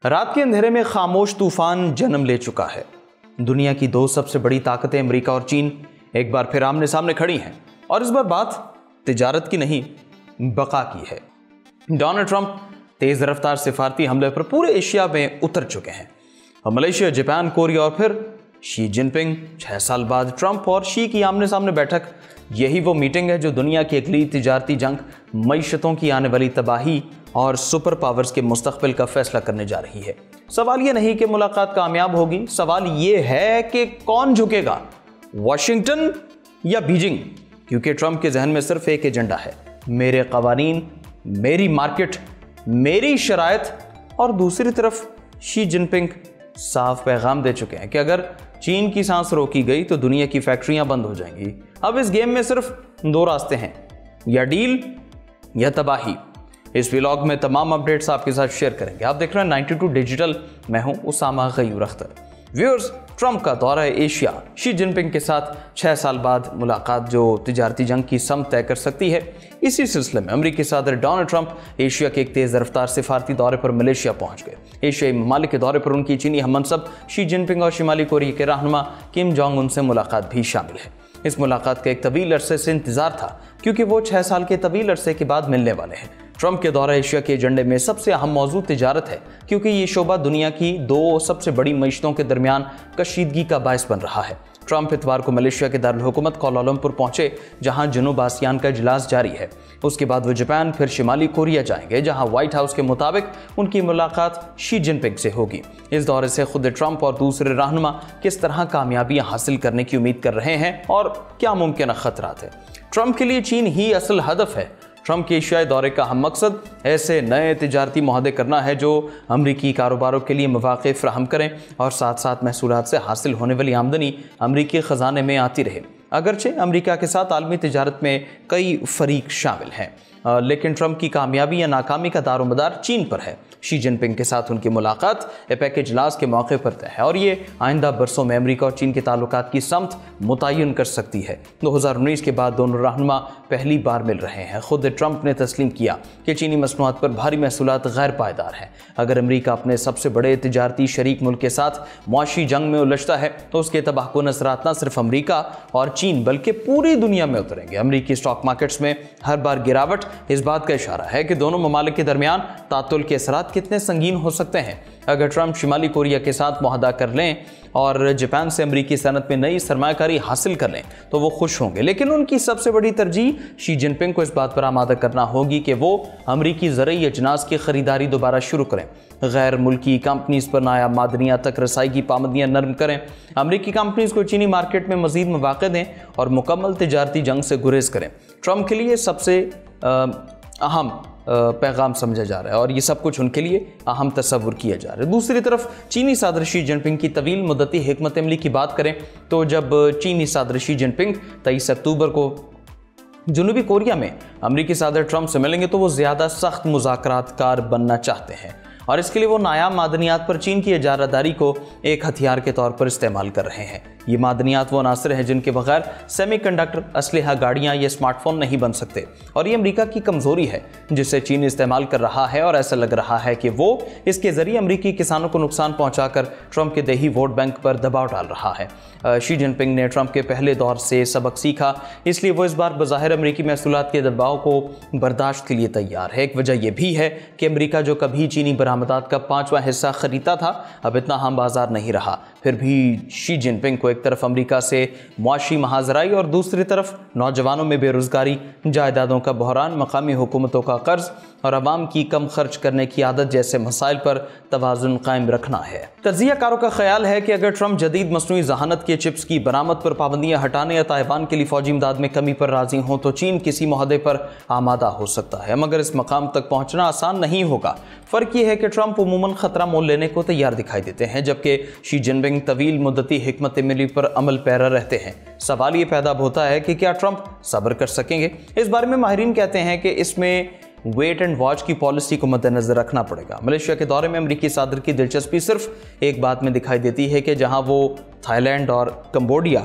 رات کے اندھیرے میں خاموش طوفان جنم لے چکا ہے۔ دنیا کی دو سب سے بڑی طاقتیں امریکہ اور چین ایک بار پھر آمنے سامنے کھڑی ہیں، اور اس بار بات تجارت کی نہیں بقا کی ہے۔ ڈونلڈ ٹرمپ تیز رفتار سفارتی حملے پر پورے ایشیا میں اتر چکے ہیں، اور ملیشیا، جاپان، کوریا اور پھر شی جن پنگ۔ 6 سال بعد ٹرمپ اور شی کی آمنے سامنے بیٹھک، یہی وہ میٹنگ ہے جو دنیا کی اگلی تجارتی جنگ، معیشتوں کی آنے والی تباہی اور سپر پاورز کے مستقبل کا فیصلہ کرنے جا رہی ہے۔ سوال یہ نہیں کہ ملاقات کامیاب ہوگی، سوال یہ ہے کہ کون جھکے گا، واشنگٹن یا بیجنگ؟ کیونکہ ٹرمپ کے ذہن میں صرف ایک ایجنڈا ہے: میرے قوانین، میری مارکیٹ، میری شرائط۔ اور دوسری طرف شی جن پنگ صاف پیغام دے چکے ہیں کہ اگر چین کی سانس روکی گئی تو دنیا کی فیکٹریاں بند ہو جائیں گی۔ اب اس گیم میں صرف 2 راستے ہیں، یا ڈیل یا تباہی۔ اس ویلاگ میں تمام اپڈیٹس آپ کے ساتھ شیئر کریں گے۔ آپ دیکھ رہے ہیں 92 ڈیجیٹل، میں ہوں اسامہ غیور اختر۔ ویورز، ٹرمپ کا دورہ ایشیا، شی جن پنگ کے ساتھ 6 سال بعد ملاقات جو تجارتی جنگ کی سمت طے کر سکتی ہے۔ اسی سلسلے میں امریکی صدر ڈونلڈ ٹرمپ ایشیا کے ایک تیز رفتار سفارتی دورے پر ملیشیا پہنچ گئے۔ ایشیائی ممالک کے دورے پر ان کی چینی ہم منصب شی جن پنگ اور شمالی کوریا کے رہنما کم جونگ ان سے ملاقات بھی شامل ہے۔ اس ملاقات کا ایک طویل عرصے سے انتظار تھا، کیونکہ وہ 6 سال کے طویل عرصے کے بعد ملنے والے ہیں۔ ٹرمپ کے دورہ ایشیا کے ایجنڈے میں سب سے اہم موضوع تجارت ہے، کیونکہ یہ شعبہ دنیا کی 2 سب سے بڑی معیشتوں کے درمیان کشیدگی کا باعث بن رہا ہے۔ ٹرمپ اتوار کو ملیشیا کے دارالحکومت کوالالمپور پہنچے، جہاں جنوب آسیان کا اجلاس جاری ہے۔ اس کے بعد وہ جاپان، پھر شمالی کوریا جائیں گے، جہاں وائٹ ہاؤس کے مطابق ان کی ملاقات شی جن پنگ سے ہوگی۔ اس دورے سے خود ٹرمپ اور دوسرے رہنما کس طرح کامیابیاں حاصل کرنے کی امید کر رہے ہیں اور کیا ممکنہ خطرات ہیں۔ ٹرمپ کے لیے چین ہی اصل ہدف ہے۔ ٹرمپ کے ایشیائی دورے کا اہم مقصد ایسے نئے تجارتی معاہدے کرنا ہے جو امریکی کاروباروں کے لیے مواقع فراہم کریں اور ساتھ ساتھ محصولات سے حاصل ہونے والی آمدنی امریکی خزانے میں آتی رہے۔ اگرچہ امریکہ کے ساتھ عالمی تجارت میں کئی فریق شامل ہیں، لیکن ٹرمپ کی کامیابی یا ناکامی کا دار و مدار چین پر ہے۔ شی جن پنگ کے ساتھ ان کی ملاقات ایپیک اجلاس کے موقع پر طے ہے، اور یہ آئندہ برسوں میں امریکہ اور چین کے تعلقات کی سمت متعین کر سکتی ہے۔ 2019 کے بعد دونوں رہنما پہلی بار مل رہے ہیں۔ خود ٹرمپ نے تسلیم کیا کہ چینی مصنوعات پر بھاری محصولات غیر پائیدار ہیں۔ اگر امریکہ اپنے سب سے بڑے تجارتی شریک ملک کے ساتھ معاشی جنگ میں الجھتا ہے تو اس کے تباہ کن اثرات نہ صرف امریکہ اور چین بلکہ پوری دنیا میں اتریں گے۔ امریکی اسٹاک مارکیٹس میں ہر بار گراوٹ اس بات کا اشارہ ہے کہ دونوں ممالک کے درمیان تعطل کے اثرات کتنے سنگین ہو سکتے ہیں۔ اگر ٹرمپ شمالی کوریا کے ساتھ معاہدہ کر لیں اور جاپان سے امریکی صنعت میں نئی سرمایہ کاری حاصل کر لیں تو وہ خوش ہوں گے، لیکن ان کی سب سے بڑی ترجیح شی جن پنگ کو اس بات پر آمادہ کرنا ہوگی کہ وہ امریکی زرعی اجناس کی خریداری دوبارہ شروع کریں، غیر ملکی کمپنیز پر نایاب معدنیات تک رسائی کی پابندیاں نرم کریں، امریکی کمپنیز کو چینی مارکیٹ میں مزید مواقع دیں اور مکمل تجارتی جنگ سے گریز کریں۔ ٹرمپ کے لیے سب سے اہم پیغام سمجھا جا رہا ہے، اور یہ سب کچھ ان کے لیے اہم تصور کیا جا رہا ہے۔ دوسری طرف چینی صدر شی جن پنگ کی طویل مدتی حکمت عملی کی بات کریں تو جب چینی صدر شی جن پنگ 23 اکتوبر کو جنوبی کوریا میں امریکی صدر ٹرمپ سے ملیں گے تو وہ زیادہ سخت مذاکرات کار بننا چاہتے ہیں، اور اس کے لیے وہ نایاب معدنیات پر چین کی اجارہ داری کو ایک ہتھیار کے طور پر استعمال کر رہے ہیں۔ یہ معدنیات وہ عناصر ہیں جن کے بغیر سیمی کنڈکٹر، اسلحہ، گاڑیاں یا اسمارٹ فون نہیں بن سکتے، اور یہ امریکہ کی کمزوری ہے جسے چین استعمال کر رہا ہے، اور ایسا لگ رہا ہے کہ وہ اس کے ذریعے امریکی کسانوں کو نقصان پہنچا کر ٹرمپ کے دیہی ووٹ بینک پر دباؤ ڈال رہا ہے۔ شی جن پنگ نے ٹرمپ کے پہلے دور سے سبق سیکھا، اس لیے وہ اس بار بظاہر امریکی محصولات کے دباؤ کو برداشت کے لیے تیار ہے۔ ایک وجہ یہ بھی ہے کہ امریکہ جو کبھی چینی برآمدات کا 5واں حصہ خریدتا تھا اب اتنا اہم بازار نہیں رہا۔ پھر بھی شی جن پنگ کو ایک طرف امریکہ سے معاشی محاذرائی اور دوسری طرف نوجوانوں میں بے روزگاری، جائیدادوں کا بحران، مقامی حکومتوں کا قرض اور عوام کی کم خرچ کرنے کی عادت جیسے مسائل پر توازن قائم رکھنا ہے۔ تجزیہ کاروں کا خیال ہے کہ اگر ٹرمپ جدید مصنوعی ذہانت کے چپس کی برآمد پر پابندیاں ہٹانے یا تائیوان کے لیے فوجی امداد میں کمی پر راضی ہوں تو چین کسی معاہدے پر آمادہ ہو سکتا ہے، مگر اس مقام تک پہنچنا آسان نہیں ہوگا۔ فرق یہ ہے کہ ٹرمپ عموماً خطرہ مول لینے کو تیار دکھائی دیتے ہیں، جبکہ شی جن پنگ طویل مدتی حکمت عملی پر عمل پیرا رہتے ہیں۔ سوال یہ پیدا ہوتا ہے کہ کیا ٹرمپ صبر کر سکیں گے؟ اس بارے میں ماہرین کہتے ہیں کہ اس میں ویٹ اینڈ واچ کی پالیسی کو مد نظر رکھنا پڑے گا۔ ملیشیا کے دورے میں امریکی صدر کی دلچسپی صرف ایک بات میں دکھائی دیتی ہے کہ جہاں وہ تھائی لینڈ اور کمبوڈیا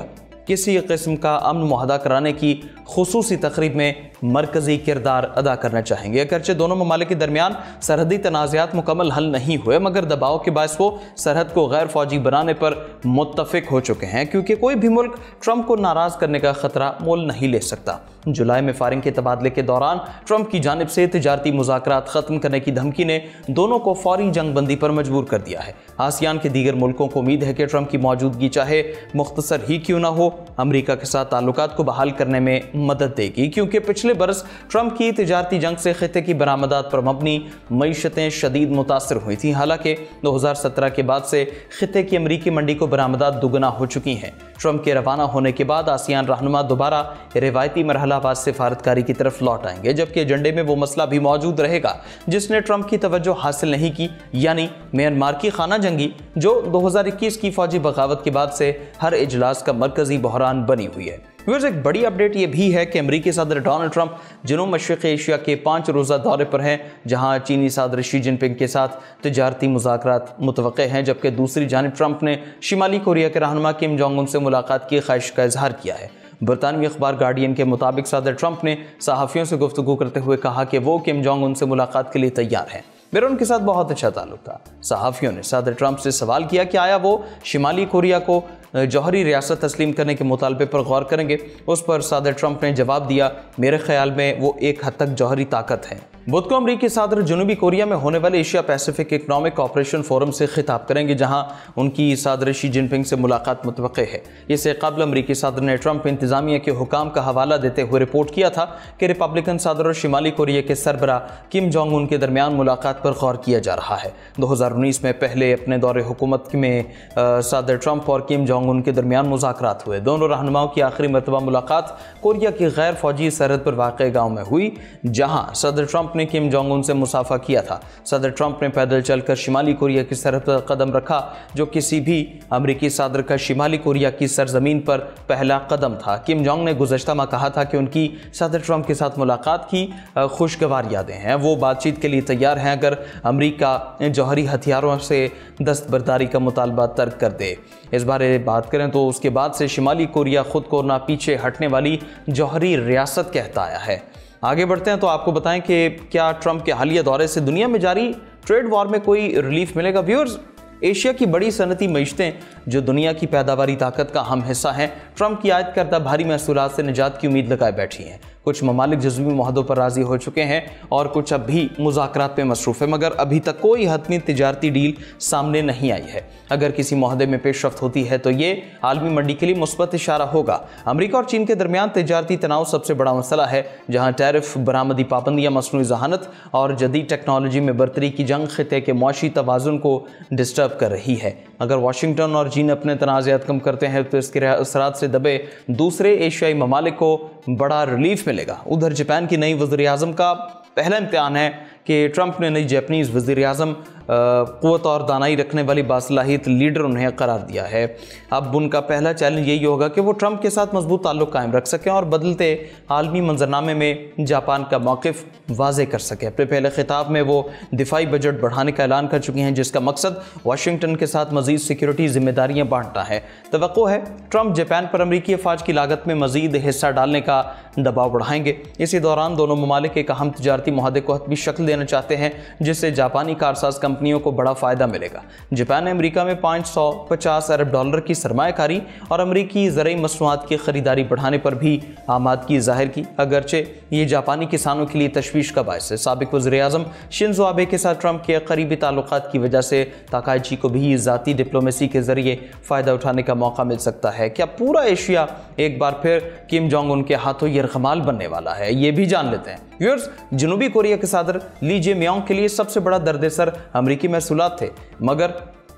کسی قسم کا امن معاہدہ کرانے کی خصوصی تقریب میں मरकजी किरदार अदा करना चाहेंगे। अगरचे दोनों ममालिक के दरमियान सरहदी तनाज़ात मुकम्मल हल नहीं हुए, मगर दबाव के बायस वो सरहद को गैर फौजी बनाने पर मुत्तफिक हो चुके हैं, क्योंकि कोई भी मुल्क ट्रंप को नाराज़ करने का खतरा मोल नहीं ले सकता। जुलाई में फायरिंग के तबादले के दौरान ट्रंप की जानिब से तिजारती मुज़ाकरात ख़त्म करने की धमकी ने दोनों को फौरी जंग बंदी पर मजबूर कर दिया है। आसियान के दीगर मुल्कों को उम्मीद है कि ट्रंप की मौजूदगी चाहे मुख्तसर ही क्यों ना हो, अमरीका के साथ ताल्लुकात को बहाल करने में मदद देगी, क्योंकि पिछले बरस ट्रंप की तिजारती जंग से खिते की बरामदात पर मबनी मईशतें शदीद मुतासर हुई थी। हालांकि 2017 के बाद से खिते की अमरीकी मंडी को बरामदात दुगना हो चुकी हैं। ट्रंप के रवाना होने के बाद आसियान रहनुमा दोबारा रिवायती मरहलावार सिफारतकारी की तरफ लौट आएंगे, जबकि एजेंडे में वो मसला भी मौजूद रहेगा जिसने ट्रंप की तवज्जो हासिल नहीं की, यानी म्यांमार की खाना जंगी, जो 2021 की फौजी बगावत के बाद से हर इजलास का मरकजी बहरान बनी हुई है। एक बड़ी अपडेट यह भी है कि अमरीकी सदर डोनाल्ड ट्रंप जनूब मशरिक़ी एशिया के 5 रोज़ा दौरे पर हैं, जहां चीनी सदर शी जिनपिंग के साथ तिजारती मुज़ाकरात मुतवक्के हैं, जबकि दूसरी जानिब ट्रंप ने शिमाली कोरिया के रहनुमा किम जोंग उन से मुलाकात की ख्वाहिश का इजहार किया है। बरतानवी अखबार गार्डियन के मुताबिक सदर ट्रंप ने सहाफ़ियों से गुफ्तगू करते हुए कहा कि वो किम जोंग उन से मुलाकात के लिए तैयार हैं। मेरा उनके साथ बहुत अच्छा ताल्लुक था। सहाफ़ियों ने सदर ट्रंप से सवाल किया कि आया वो शिमाली कोरिया को जौहरी रियासत तस्लीम करने के मुतालबे पर गौर करेंगे। उस पर सदर ट्रंप ने जवाब दिया, मेरे ख्याल में वो एक हद तक जौहरी ताकत है। बुध को अमरीकी सदर जनूबी कोरिया में होने वाले Asia Pacific Economic Cooperation Forum से खिताब करेंगे, जहां उनकी सदर शी जिनपिंग से मुलाकात मुतवक्के है। इससे कबल अमरीकी सदर ने ट्रंप इंतजामिया के हुकाम का हवाला देते हुए रिपोर्ट किया था कि रिपब्लिकन सदर और शिमाली कोरिया के सरबरा किम जोंग उन के दरमियान मुलाकात पर गौर किया जा रहा है। 2019 में पहले अपने दौरे हुकूमत में सदर ट्रंप और किम जोंग उन के दरमियान मुज़ाकरात हुए। दोनों रहनुमाओं की आखिरी मरतबा मुलाकात कोरिया की गैर फौजी सरहद पर वाक़े गाँव में हुई, जहाँ सदर ट्रंप ने किम जोंग उन से मुसाफा किया था। सदर ट्रंप ने पैदल चलकर शिमाली कोरिया की सरहद पर कदम रखा, जो किसी भी अमरीकी सदर का शिमाली कोरिया की सरजमीन पर पहला कदम था। किम जोंग ने गुज़श्ता माह कहा था कि उनकी सदर ट्रंप के साथ मुलाकात की खुशगवार यादें हैं, वो बातचीत के लिए तैयार हैं अगर अमरीका जौहरी हथियारों से दस्तबरदारी का मुतालबा तर्क कर दे। इस बारे बात करें तो उसके बाद से शिमाली कोरिया खुद को ना पीछे हटने वाली जौहरी रियासत कहता आया है। आगे बढ़ते हैं तो आपको बताएं कि क्या ट्रंप के हालिया दौरे से दुनिया में जारी ट्रेड वॉर में कोई रिलीफ मिलेगा। व्यूअर्स, एशिया की बड़ी सनती मईशतें जो दुनिया की पैदावारी ताकत का अहम हिस्सा हैं, ट्रंप की आयत करदा भारी महसूलात से निजात की उम्मीद लगाए बैठी हैं। कुछ ममालिक जज़्वी मुआहदों पर राज़ी हो चुके हैं और कुछ अब भी मुज़ाकरात में मसरूफ़ है, मगर अभी तक कोई हतमी तिजारती डील सामने नहीं आई है। अगर किसी मुआहदे में पेशरफ्त होती है तो ये आलमी मंडी के लिए मुस्बत इशारा होगा। अमरीका और चीन के दरमियान तिजारती तनाव सबसे बड़ा मसला है, जहाँ टैरिफ, बरामदी पाबंदियाँ, मसनूई ज़हानत और जदीद टेक्नोलॉजी में बरतरी की जंग खिते के मुआशी तवाज़ुन को डिस्टर्ब कर रही है। अगर वाशिंगटन और चीन अपने तनाज़ात कम करते हैं तो इसके असरात से दबे दूसरे एशियाई ममालिक को बड़ा रिलीफ मिलेगा। उधर जापान की नई वज़ीर-ए-आज़म का पहला इम्तिहान है कि ट्रंप ने नई जापानीज़ वज़ीर-ए-आज़म क़ुव्वत और दानाई रखने वाली बासलाहियत लीडर उन्हें करार दिया है। अब उनका पहला चैलेंज यही होगा कि वो ट्रंप के साथ मजबूत ताल्लुक़ कायम रख सकें और बदलते आलमी मंजरनामे में जापान का मौक़िफ़ वाज़े कर सकें। अपने पहले खिताब में वो दिफाई बजट बढ़ाने का ऐलान कर चुकी हैं, जिसका मकसद वाशिंगटन के साथ मज़ीद सिक्योरिटी ज़िम्मेदारियाँ बांटना है। तवक्को है ट्रंप जापान पर अमरीकी अफवाज की लागत में मज़ीद हिस्सा डालने का दबाव बढ़ाएंगे। इसी दौरान दोनों ममालिक एक अहम तिजारती मुआहदे को हतमी शक्ल देना चाहते हैं, जिससे जापानी कारसाज कंपनियों को बड़ा फ़ायदा मिलेगा। जापान ने अमरीका में $550 अरब की सरमायाकारी और अमरीकी ज़रई मसनूआत की खरीदारी बढ़ाने पर भी आमादगी ज़ाहिर की, अगरचे ये जापानी किसानों के लिए तशवीश का बायस है। साबिक वज़ीर-ए-आज़म शिंज़ो आबे के साथ ट्रंप के करीबी ताल्लुकात की वजह से ताकाइची को भी ज़ाती डिप्लोमेसी के ज़रिए फ़ायदा उठाने का मौका मिल सकता है। क्या पूरा एशिया एक बार फिर किम जोंग उन के हाथों यरगमाल बनने वाला है, ये भी जान लेते हैं। व्यूअर्स, जनूबी कोरिया के सदर ली जे-म्योंग के लिए सबसे बड़ा दर्द-ए-सर अमरीकी महसूलात थे, मगर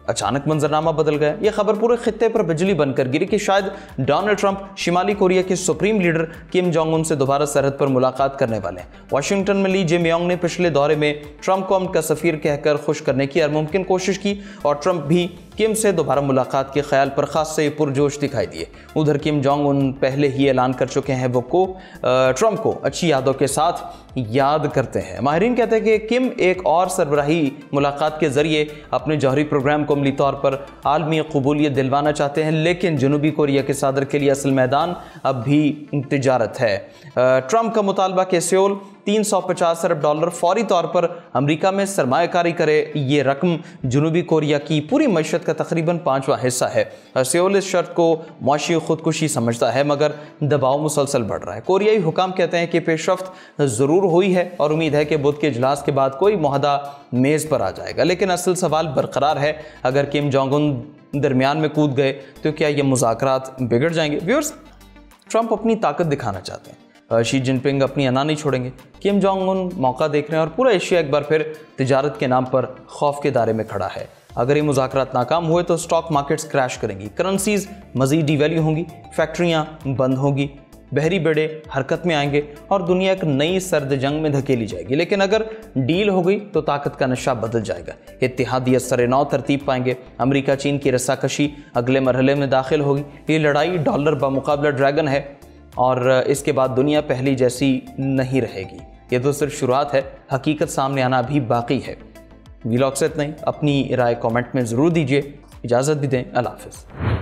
अचानक मंजरनामा बदल गया। यह खबर पूरे खित्ते पर बिजली बनकर गिरी कि शायद डोनाल्ड ट्रंप शिमाली कोरिया के supreme leader Kim Jong Un से दोबारा सरहद पर मुलाकात करने वाले हैं। वाशिंगटन में ली जे-म्योंग ने पिछले दौरे में ट्रंप को अमन का सफीर कहकर खुश करने की हर मुमकिन कोशिश की और ट्रंप भी किम से दोबारा मुलाकात के ख्याल पर खास से पुरजोश दिखाई दिए। उधर किम जोंग उन पहले ही ऐलान कर चुके हैं वो ट्रंप को अच्छी यादों के साथ याद करते हैं। माहिरीन कहते हैं कि किम एक और सरबराही मुलाकात के जरिए अपने जौहरी प्रोग्राम को अमली तौर पर आलमी कबूलियत दिलवाना चाहते हैं, लेकिन जनूबी कोरिया के सदर के लिए असल मैदान अब भी तिजारत है। ट्रंप का मुतालबा कि सियोल $350 अरब फौरी तौर पर अमेरिका में सरमायाकारी करे। ये रकम जनूबी कोरिया की पूरी मईशत का तकरीबन 5वां हिस्सा है। सियोल इस शर्त को मुआशी खुदकुशी समझता है, मगर दबाव मुसलसल बढ़ रहा है। कोरियाई हुकाम कहते हैं कि पेशरफ्त ज़रूर हुई है और उम्मीद है कि बुध के इजलास के बाद कोई मुआहदा मेज़ पर आ जाएगा, लेकिन असल सवाल बरकरार है। अगर किम जोंग उन दरमियान में कूद गए तो क्या ये मुज़ाकरात बिगड़ जाएंगे? व्यूअर्स, ट्रंप अपनी ताकत दिखाना चाहते हैं, शी जिनपिंग अपनी अना नहीं छोड़ेंगे। किम जोंग उन मौका देख रहे हैं और पूरा एशिया एक बार फिर तिजारत के नाम पर खौफ के दायरे में खड़ा है। अगर ये मुज़ाकरात नाकाम हुए तो स्टॉक मार्केट्स क्रैश करेंगी, करेंसीज मज़ीद डिवैल्यू होंगी, फैक्ट्रियाँ बंद होंगी, बहरी बेड़े हरकत में आएंगे और दुनिया एक नई सर्द जंग में धकेली जाएगी। लेकिन अगर डील हो गई तो ताकत का नशा बदल जाएगा, इत्तेहादियत सरे-नौ तरतीब पाएंगे, अमेरिका चीन की रस्साकशी अगले मरहले में दाखिल होगी। ये लड़ाई डॉलर बमुकाबला ड्रैगन है और इसके बाद दुनिया पहली जैसी नहीं रहेगी। ये तो सिर्फ शुरुआत है, हकीकत सामने आना भी बाकी है। व्लॉग से इतना ही, अपनी राय कमेंट में ज़रूर दीजिए। इजाज़त भी दें, अल्लाह हाफ़िज़।